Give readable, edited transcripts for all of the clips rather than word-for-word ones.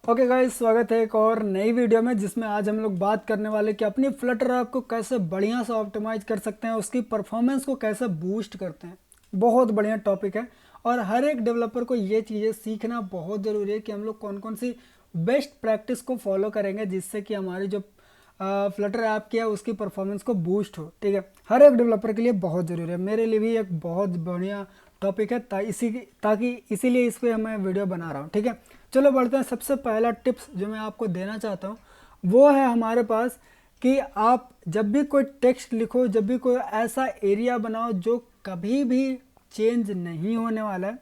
Okay guys, स्वागत है एक और नई वीडियो में जिसमें आज हम लोग बात करने वाले कि अपनी फ्लटर ऐप को कैसे बढ़िया से ऑप्टिमाइज कर सकते हैं, उसकी परफॉर्मेंस को कैसे बूस्ट करते हैं। बहुत बढ़िया टॉपिक है और हर एक डेवलपर को ये चीज़ें सीखना बहुत ज़रूरी है कि हम लोग कौन कौन सी बेस्ट प्रैक्टिस को फॉलो करेंगे जिससे कि हमारी जो फ्लटर ऐप की है उसकी परफॉर्मेंस को बूस्ट हो। ठीक है, हर एक डेवलपर के लिए बहुत ज़रूरी है, मेरे लिए भी एक बहुत बढ़िया टॉपिक है ताकि इसीलिए इस पर मैं वीडियो बना रहा हूँ। ठीक है, चलो बढ़ते हैं। सबसे पहला टिप्स जो मैं आपको देना चाहता हूँ वो है हमारे पास कि आप जब भी कोई टेक्स्ट लिखो, जब भी कोई ऐसा एरिया बनाओ जो कभी भी चेंज नहीं होने वाला है,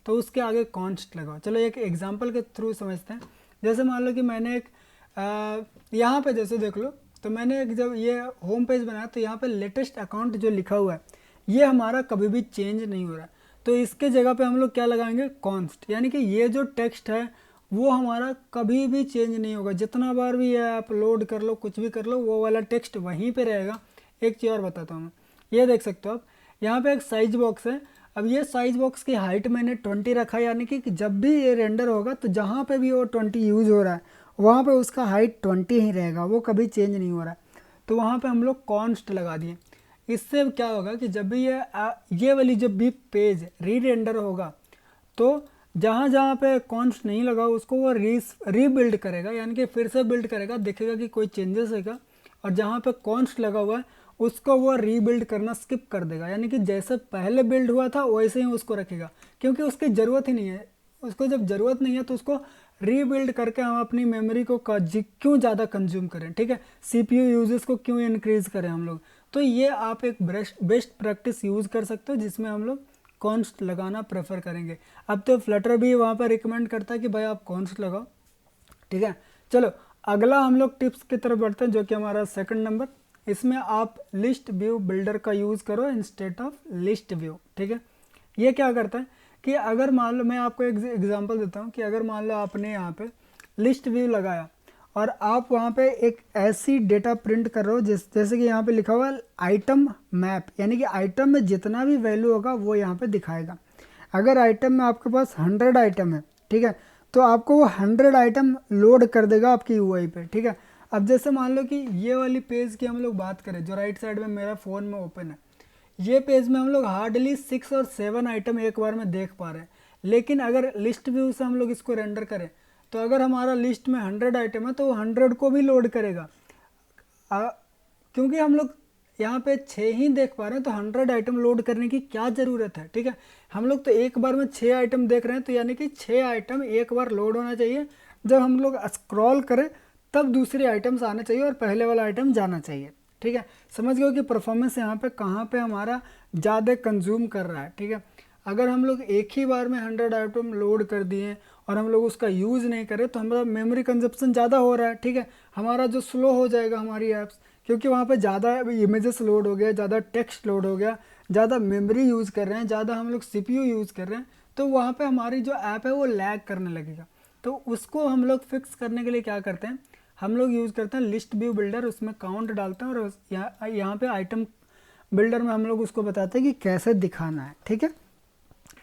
तो उसके आगे कॉन्स्ट लगाओ। चलो एक एग्जांपल के थ्रू समझते हैं। जैसे मान लो कि मैंने एक यहाँ पे जैसे देख लो, तो मैंने एक जब ये होम पेज बनाया तो यहाँ पे लेटेस्ट अकाउंट जो लिखा हुआ है ये हमारा कभी भी चेंज नहीं हो रहा है। तो इसके जगह पे हम लोग क्या लगाएंगे, कॉन्स्ट, यानी कि ये जो टेक्स्ट है वो हमारा कभी भी चेंज नहीं होगा। जितना बार भी ये आप लोड कर लो, कुछ भी कर लो, वो वाला टेक्स्ट वहीं पे रहेगा। एक चीज़ और बताता हूँ मैं, ये देख सकते हो आप, यहाँ पे एक साइज बॉक्स है। अब ये साइज बॉक्स की हाइट मैंने 20 रखा है, यानी कि जब भी ये रेंडर होगा तो जहाँ पे भी वो 20 यूज़ हो रहा है वहाँ पे उसका हाइट 20 ही रहेगा, वो कभी चेंज नहीं हो रहा है। तो वहाँ पे हम लोग कॉन्स्ट लगा दिए। इससे क्या होगा कि जब भी ये वाली जब भी पेज री रेंडर होगा तो जहाँ जहाँ पे कॉन्स्ट नहीं लगा उसको वो रीबिल्ड करेगा, यानी कि फिर से बिल्ड करेगा, देखेगा कि कोई चेंजेस होगा, और जहाँ पे कॉन्स्ट लगा हुआ है उसको वो रीबिल्ड करना स्किप कर देगा, यानी कि जैसे पहले बिल्ड हुआ था वैसे ही उसको रखेगा, क्योंकि उसकी ज़रूरत ही नहीं है। उसको जब ज़रूरत नहीं है तो उसको रीबिल्ड करके हम अपनी मेमोरी को क्यों ज़्यादा कंज्यूम करें। ठीक है, सीपीयू यूजेस को क्यों इंक्रीज करें हम लोग। तो ये आप एक बेस्ट प्रैक्टिस यूज़ कर सकते हो जिसमें हम लोग कॉन्स्ट लगाना प्रेफर करेंगे। अब तो फ्लटर भी वहाँ पर रिकमेंड करता है कि भाई आप कॉन्स्ट लगाओ। ठीक है, चलो अगला हम लोग टिप्स की तरफ बढ़ते हैं जो कि हमारा सेकंड नंबर। इसमें आप लिस्ट व्यू बिल्डर का यूज़ करो इंस्टेड ऑफ लिस्ट व्यू। ठीक है, ये क्या करता है कि अगर मान लो, मैं आपको एक एग्जांपल देता हूँ कि अगर मान लो आपने यहाँ पे लिस्ट व्यू लगाया और आप वहाँ पे एक ऐसी डेटा प्रिंट कर रहे हो जैसे कि यहाँ पे लिखा हुआ है आइटम मैप, यानी कि आइटम में जितना भी वैल्यू होगा वो यहाँ पे दिखाएगा। अगर आइटम में आपके पास 100 आइटम है, ठीक है, तो आपको वो 100 आइटम लोड कर देगा आपकी यूआई पे। ठीक है, अब जैसे मान लो कि ये वाली पेज की हम लोग बात करें जो राइट साइड में मेरा फ़ोन में ओपन है, ये पेज में हम लोग हार्डली 6 और 7 आइटम एक बार में देख पा रहे हैं। लेकिन अगर लिस्ट व्यू से हम लोग इसको रेंडर करें तो अगर हमारा लिस्ट में 100 आइटम है तो वो 100 को भी लोड करेगा। क्योंकि हम लोग यहाँ पे 6 ही देख पा रहे हैं तो 100 आइटम लोड करने की क्या ज़रूरत है। ठीक है, हम लोग तो एक बार में 6 आइटम देख रहे हैं, तो यानी कि 6 आइटम एक बार लोड होना चाहिए। जब हम लोग स्क्रॉल करें तब दूसरे आइटम्स आने चाहिए और पहले वाला आइटम जाना चाहिए। ठीक है, समझ गए कि परफॉर्मेंस यहाँ पे कहाँ पे हमारा ज़्यादा कंज्यूम कर रहा है। ठीक है, अगर हम लोग एक ही बार में 100 आइटम लोड कर दिए और हम लोग उसका यूज़ नहीं करें तो हमारा मेमोरी कंजप्शन ज़्यादा हो रहा है। ठीक है, हमारा जो स्लो हो जाएगा हमारी ऐप्स, क्योंकि वहाँ पे ज़्यादा इमेजेस लोड हो गया, ज़्यादा टेक्स्ट लोड हो गया, ज़्यादा मेमोरी यूज़ कर रहे हैं, ज़्यादा हम लोग सीपीयू यूज़ कर रहे हैं, तो वहाँ पे हमारी जो ऐप है वो लैग करने लगेगा। तो उसको हम लोग फिक्स करने के लिए क्या करते हैं, हम लोग यूज़ करते हैं लिस्ट व्यू बिल्डर। उसमें काउंट डालते हैं और यहाँ पे आइटम बिल्डर में हम लोग उसको बताते हैं कि कैसे दिखाना है। ठीक है,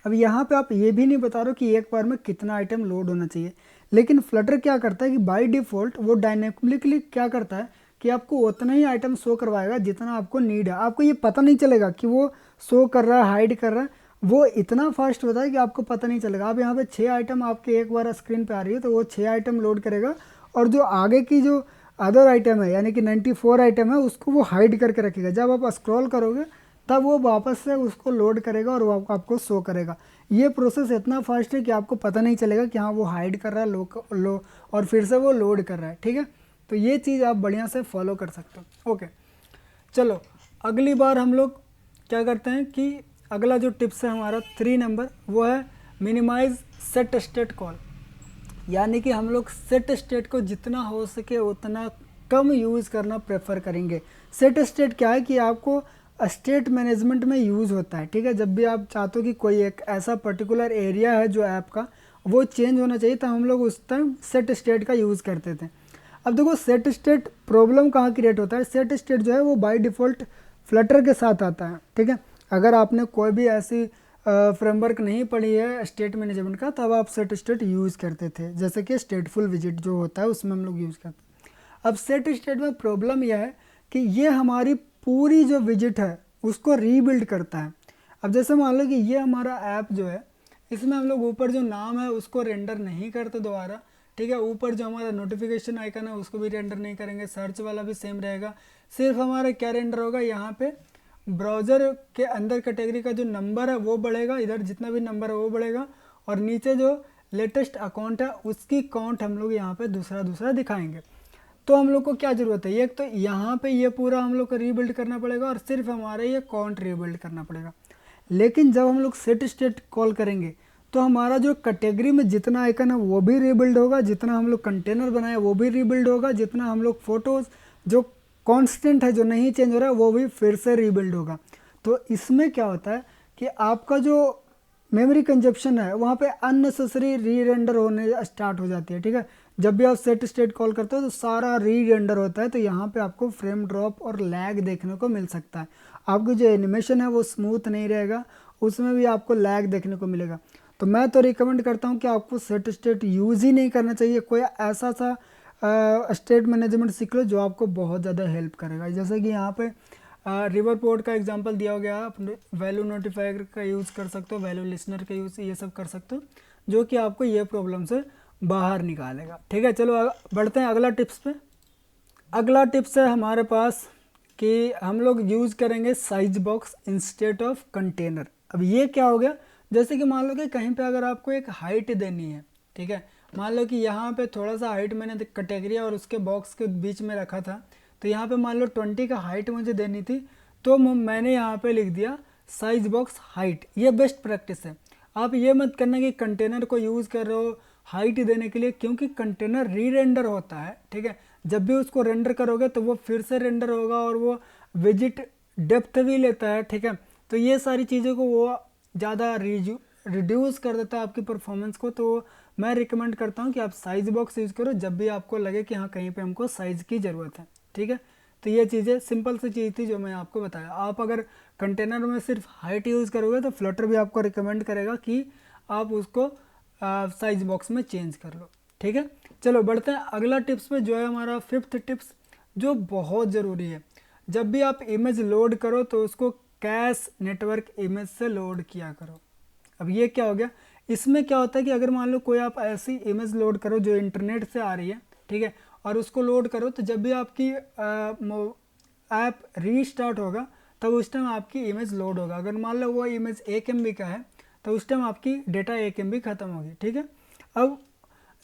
अब यहाँ पे आप ये भी नहीं बता रहे हो कि एक बार में कितना आइटम लोड होना चाहिए, लेकिन फ्लटर क्या करता है कि बाय डिफ़ॉल्ट वो डायनेमिकली क्या करता है कि आपको उतना ही आइटम शो करवाएगा जितना आपको नीड है। आपको ये पता नहीं चलेगा कि वो शो कर रहा है, हाइड कर रहा है, वो इतना फास्ट होता है कि आपको पता नहीं चलेगा। आप यहाँ पे 6 आइटम आपके एक बार स्क्रीन पे आ रही है तो वो 6 आइटम लोड करेगा, और जो आगे की जो अदर आइटम है यानी कि 94 आइटम है उसको वो हाइड करके रखेगा। जब आप स्क्रॉल करोगे तब वो वापस से उसको लोड करेगा और वो आपको शो करेगा। ये प्रोसेस इतना फास्ट है कि आपको पता नहीं चलेगा कि हाँ वो हाइड कर रहा है लो और फिर से वो लोड कर रहा है। ठीक है, तो ये चीज़ आप बढ़िया से फॉलो कर सकते हो। ओके, चलो अगली बार हम लोग क्या करते हैं कि अगला जो टिप्स है हमारा 3 नंबर, वो है मिनिमाइज सेट स्टेट कॉल, यानी कि हम लोग सेट स्टेट को जितना हो सके उतना कम यूज़ करना प्रेफर करेंगे। सेट स्टेट क्या है कि आपको स्टेट मैनेजमेंट में यूज़ होता है। ठीक है, जब भी आप चाहते हो कि कोई एक ऐसा पर्टिकुलर एरिया है जो ऐप का वो चेंज होना चाहिए तो हम लोग उस टाइम सेट स्टेट का यूज़ करते थे। अब देखो सेट स्टेट प्रॉब्लम कहाँ क्रिएट होता है, सेट स्टेट जो है वो बाय डिफ़ॉल्ट फ्लटर के साथ आता है। ठीक है, अगर आपने कोई भी ऐसी फ्रेमवर्क नहीं पढ़ी है स्टेट मैनेजमेंट का, तब आप सेट स्टेट यूज़ करते थे, जैसे कि स्टेटफुल विजिट जो होता है उसमें हम लोग यूज़ करते हैं। अब सेट स्टेट में प्रॉब्लम यह है कि ये हमारी पूरी जो विजिट है उसको रीबिल्ड करता है। अब जैसे मान लो कि ये हमारा ऐप जो है, इसमें हम लोग ऊपर जो नाम है उसको रेंडर नहीं करते दोबारा, ठीक है। ऊपर जो हमारा नोटिफिकेशन आइकन है उसको भी रेंडर नहीं करेंगे, सर्च वाला भी सेम रहेगा। सिर्फ हमारा क्या रेंडर होगा, यहाँ पे ब्राउज़र के अंदर कैटेगरी का जो नंबर है वो बढ़ेगा, इधर जितना भी नंबर है वो बढ़ेगा, और नीचे जो लेटेस्ट अकाउंट है उसकी काउंट हम लोग यहाँ पे दूसरा दूसरा दिखाएंगे। तो हम लोग को क्या ज़रूरत है, एक तो यहाँ पे ये पूरा हम लोग को रीबिल्ड करना पड़ेगा और सिर्फ हमारा ये काउंट रीबिल्ड करना पड़ेगा। लेकिन जब हम लोग सेट स्टेट कॉल करेंगे तो हमारा जो कैटेगरी में जितना आइकन है वो भी रीबिल्ड होगा, जितना हम लोग कंटेनर बनाए वो भी रीबिल्ड होगा, जितना हम लोग फोटोज़ जो कांस्टेंट है जो नहीं चेंज हो रहा है वो भी फिर से रीबिल्ड होगा। तो इसमें क्या होता है कि आपका जो मेमोरी कंजप्शन है वहाँ पे अननेसेसरी री रेंडर होने स्टार्ट हो जाती है, ठीक है। जब भी आप सेट स्टेट कॉल करते हो तो सारा री रेंडर होता है, तो यहाँ पे आपको फ्रेम ड्रॉप और लैग देखने को मिल सकता है। आपकी जो एनिमेशन है वो स्मूथ नहीं रहेगा, उसमें भी आपको लैग देखने को मिलेगा। तो मैं तो रिकमेंड करता हूँ कि आपको सेट स्टेट यूज़ ही नहीं करना चाहिए, कोई ऐसा सा स्टेट मैनेजमेंट सीख लो जो आपको बहुत ज़्यादा हेल्प करेगा। जैसे कि यहाँ पे रिवर पोर्ट का एग्जांपल दिया गया, आप वैल्यू नोटिफायर का यूज़ कर सकते हो, वैल्यू लिसनर का यूज़ ये सब कर सकते हो, जो कि आपको ये प्रॉब्लम से बाहर निकालेगा, ठीक है। चलो बढ़ते हैं अगला टिप्स पे। अगला टिप्स है हमारे पास कि हम लोग यूज़ करेंगे size box instead of container. अब ये क्या हो गया, जैसे कि मान लो कि कहीं पे अगर आपको एक हाइट देनी है, ठीक है, मान लो कि यहाँ पे थोड़ा सा हाइट मैंने कैटेगरी और उसके बॉक्स के बीच में रखा था, तो यहाँ पे मान लो 20 का हाइट मुझे देनी थी, तो मैंने यहाँ पे लिख दिया साइज बॉक्स हाइट। ये बेस्ट प्रैक्टिस है। आप ये मत करना कि कंटेनर को यूज़ कर रहे हो हाइट देने के लिए, क्योंकि कंटेनर री रेंडर होता है, ठीक है। जब भी उसको रेंडर करोगे तो वो फिर से रेंडर होगा और वो विजिट डेप्थ भी लेता है, ठीक है। तो ये सारी चीज़ों को वो ज़्यादा रिड्यूस कर देता है आपकी परफॉर्मेंस को। तो मैं रिकमेंड करता हूँ कि आप साइज बॉक्स यूज़ करो जब भी आपको लगे कि हाँ कहीं पे हमको साइज़ की ज़रूरत है, ठीक है। तो ये चीज़ें सिंपल सी चीज़ थी जो मैं आपको बताया। आप अगर कंटेनर में सिर्फ हाइट यूज़ करोगे तो फ्लटर भी आपको रिकमेंड करेगा कि आप उसको साइज बॉक्स में चेंज कर लो, ठीक है। चलो बढ़ते हैं अगला टिप्स पे, जो है हमारा 5th टिप्स, जो बहुत ज़रूरी है। जब भी आप इमेज लोड करो तो उसको कैश नेटवर्क इमेज से लोड किया करो। अब ये क्या हो गया, इसमें क्या होता है कि अगर मान लो कोई आप ऐसी इमेज लोड करो जो इंटरनेट से आ रही है, ठीक है, और उसको लोड करो, तो जब भी आपकी ऐप रीस्टार्ट होगा तब उस टाइम आपकी इमेज लोड होगा। अगर मान लो वो इमेज 1 MB का है तो उस टाइम आपकी डेटा 1 MB ख़त्म होगी, ठीक है। अब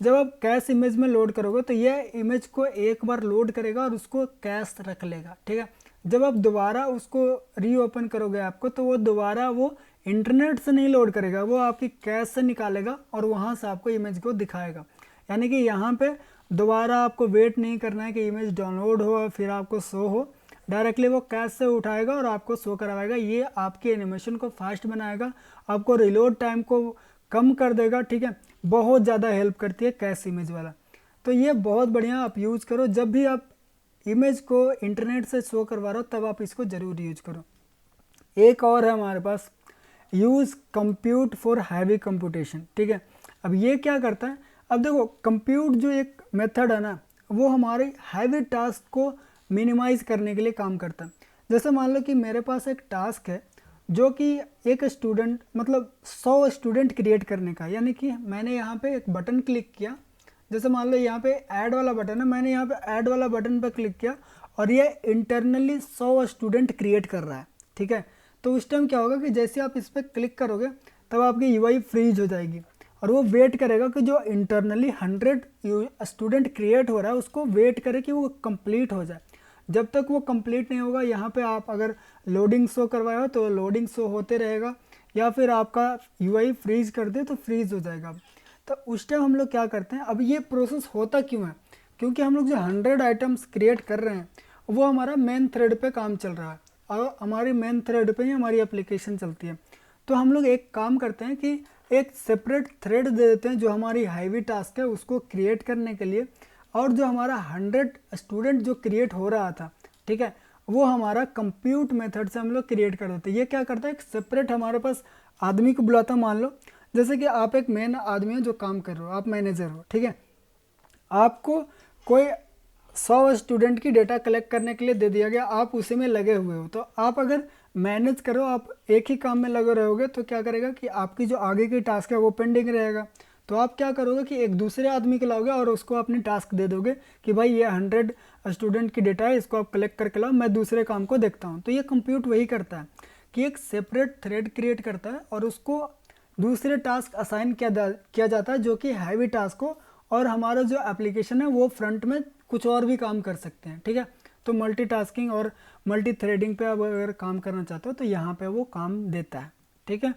जब आप कैश इमेज में लोड करोगे तो ये इमेज को एक बार लोड करेगा और उसको कैश रख लेगा, ठीक है। जब आप दोबारा उसको रीओपन करोगे ऐप को, तो वो दोबारा वो इंटरनेट से नहीं लोड करेगा, वो आपकी कैश से निकालेगा और वहाँ से आपको इमेज को दिखाएगा। यानी कि यहाँ पे दोबारा आपको वेट नहीं करना है कि इमेज डाउनलोड हो फिर आपको शो हो, डायरेक्टली वो कैश से उठाएगा और आपको शो करवाएगा। ये आपकी एनिमेशन को फास्ट बनाएगा, आपको रिलोड टाइम को कम कर देगा, ठीक है। बहुत ज़्यादा हेल्प करती है कैश इमेज वाला। तो ये बहुत बढ़िया आप यूज़ करो, जब भी आप इमेज को इंटरनेट से शो करवा रहे हो तब आप इसको ज़रूर यूज करो। एक और है हमारे पास, use compute for heavy computation, ठीक है। अब ये क्या करता है, अब देखो कंप्यूट जो एक मेथड है ना, वो हमारे हैवी टास्क को मिनिमाइज़ करने के लिए काम करता है। जैसे मान लो कि मेरे पास एक टास्क है जो कि एक स्टूडेंट, मतलब 100 स्टूडेंट क्रिएट करने का, यानी कि मैंने यहाँ पे एक बटन क्लिक किया, जैसे मान लो यहाँ पे ऐड वाला बटन है, मैंने यहाँ पे ऐड वाला बटन पर क्लिक किया और ये इंटरनली 100 स्टूडेंट क्रिएट कर रहा है, ठीक है। तो उस टाइम क्या होगा कि जैसे आप इस पर क्लिक करोगे तब आपकी UI फ्रीज हो जाएगी और वो वेट करेगा कि जो इंटरनली 100 स्टूडेंट क्रिएट हो रहा है उसको वेट करे कि वो कंप्लीट हो जाए। जब तक वो कंप्लीट नहीं होगा, यहाँ पे आप अगर लोडिंग शो करवाए हो तो लोडिंग शो होते रहेगा, या फिर आपका UI फ्रीज कर दे तो फ्रीज हो जाएगा। तो उस टाइम हम लोग क्या करते हैं, अब ये प्रोसेस होता क्यों है, क्योंकि हम लोग जो 100 आइटम्स क्रिएट कर रहे हैं वो हमारा मेन थ्रेड पे काम चल रहा है और हमारी मेन थ्रेड पे ही हमारी एप्लीकेशन चलती है। तो हम लोग एक काम करते हैं कि एक सेपरेट थ्रेड दे देते हैं जो हमारी हैवी टास्क है उसको क्रिएट करने के लिए, और जो हमारा 100 स्टूडेंट जो क्रिएट हो रहा था, ठीक है, वो हमारा कंप्यूट मेथड से हम लोग क्रिएट कर देते हैं। ये क्या करता है, एक सेपरेट हमारे पास आदमी को बुलाता हूँ। मान लो जैसे कि आप एक मेन आदमी हो जो काम कर रहे हो, आप मैनेजर हो, ठीक है। आपको कोई 100 स्टूडेंट की डेटा कलेक्ट करने के लिए दे दिया गया, आप उसी में लगे हुए हो। तो आप अगर मैनेज करो, आप एक ही काम में लगे रहोगे तो क्या करेगा कि आपकी जो आगे की टास्क है वो पेंडिंग रहेगा। तो आप क्या करोगे कि एक दूसरे आदमी को लाओगे और उसको अपनी टास्क दे दोगे कि भाई ये 100 स्टूडेंट की डेटा है, इसको आप कलेक्ट करके लाओ, मैं दूसरे काम को देखता हूँ। तो ये कंप्यूट वही करता है कि एक सेपरेट थ्रेड क्रिएट करता है और उसको दूसरे टास्क असाइन किया जाता है जो कि हैवी टास्क हो, और हमारा जो एप्लीकेशन है वो फ्रंट में कुछ और भी काम कर सकते हैं, ठीक है। तो मल्टीटास्किंग और मल्टी थ्रेडिंग पे आप अगर काम करना चाहते हो तो यहाँ पे वो काम देता है, ठीक है।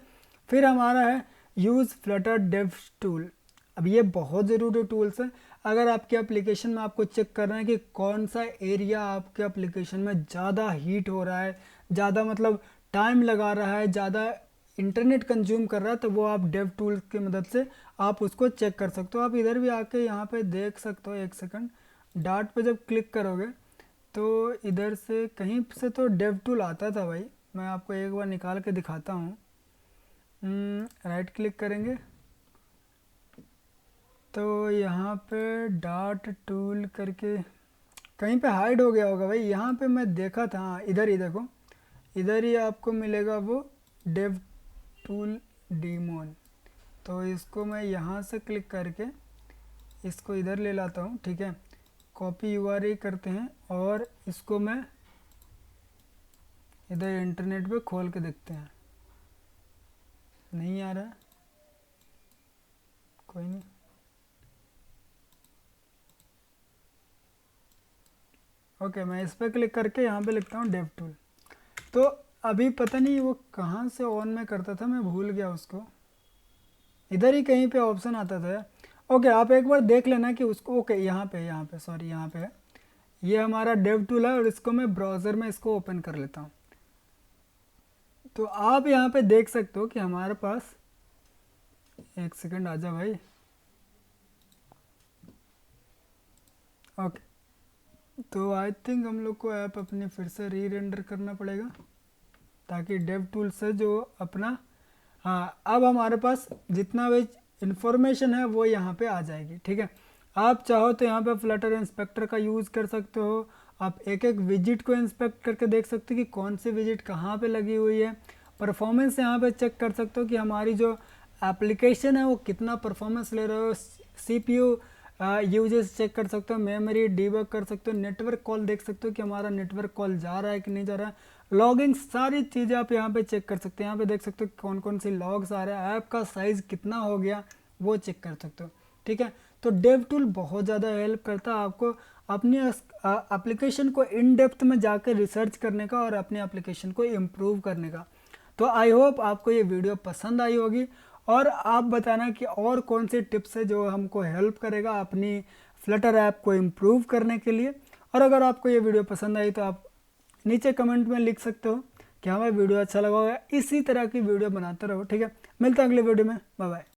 फिर हमारा है यूज़ फ्लटर डेव टूल। अब ये बहुत ज़रूरी टूल्स है। अगर आपके एप्लीकेशन में आपको चेक करना है कि कौन सा एरिया आपके एप्लीकेशन में ज़्यादा हीट हो रहा है, ज़्यादा मतलब टाइम लगा रहा है, ज़्यादा इंटरनेट कंज्यूम कर रहा है, तो वो आप डेव टूल की मदद से आप उसको चेक कर सकते हो। आप इधर भी आके यहाँ पे देख सकते हो। एक सेकंड, डाट पे जब क्लिक करोगे तो इधर से कहीं से तो डेव टूल आता था भाई, मैं आपको एक बार निकाल के दिखाता हूँ। राइट क्लिक करेंगे तो यहाँ पे डाट टूल करके कहीं पे हाइड हो गया होगा भाई। यहाँ पे मैं देखा था, हाँ इधर ही देखो, इधर ही आपको मिलेगा वो डेव टूल डीमोन। तो इसको मैं यहाँ से क्लिक करके इसको इधर ले लाता हूँ, ठीक है। कॉपी यूआरएल करते हैं और इसको मैं इधर इंटरनेट पे खोल के देखते हैं। नहीं आ रहा, कोई नहीं। ओके, मैं इस पर क्लिक करके यहाँ पे लिखता हूँ डेव टूल। तो अभी पता नहीं वो कहाँ से ऑन में करता था, मैं भूल गया उसको। इधर ही कहीं पे ऑप्शन आता था। ओके, आप एक बार देख लेना कि उसको। ओके, यहाँ पे सॉरी, यहाँ पे है। ये हमारा डेव टूल है और इसको मैं ब्राउज़र में इसको ओपन कर लेता हूँ। तो आप यहाँ पे देख सकते हो कि हमारे पास, एक सेकंड आजा भाई। ओके, तो आई थिंक हम लोग को ऐप अपनी फिर से री रेंडर करना पड़ेगा ताकि डेव टूल से जो अपना, हाँ अब हमारे पास जितना भी इंफॉर्मेशन है वो यहाँ पे आ जाएगी, ठीक है। आप चाहो तो यहाँ पे फ्लटर इंस्पेक्टर का यूज़ कर सकते हो। आप एक एक विजिट को इंस्पेक्ट करके देख सकते हो कि कौन सी विजिट कहाँ पे लगी हुई है। परफॉर्मेंस यहाँ पे चेक कर सकते हो कि हमारी जो एप्लीकेशन है वो कितना परफॉर्मेंस ले रहे हो। CPU यूजेस चेक कर सकते हो, मेमोरी डीबग कर सकते हो, नेटवर्क कॉल देख सकते हो कि हमारा नेटवर्क कॉल जा रहा है कि नहीं जा रहा है, लॉगिंग, सारी चीज़ें आप यहाँ पे चेक कर सकते हो। यहाँ पे देख सकते हो कौन कौन सी लॉग्स आ रहे हैं, ऐप का साइज़ कितना हो गया वो चेक कर सकते हो, ठीक है। तो डेव टूल बहुत ज़्यादा हेल्प करता है आपको अपनी एप्लीकेशन को इन डेप्थ में जाकर रिसर्च करने का और अपने एप्लीकेशन को इम्प्रूव करने का। तो आई होप आपको ये वीडियो पसंद आई होगी और आप बताना कि और कौन से टिप्स है जो हमको हेल्प करेगा अपनी फ्लटर ऐप को इम्प्रूव करने के लिए। और अगर आपको ये वीडियो पसंद आई तो आप नीचे कमेंट में लिख सकते हो कि हमें वीडियो अच्छा लगा होगा। इसी तरह की वीडियो बनाते रहो, ठीक है। मिलते हैं अगले वीडियो में, बाय बाय।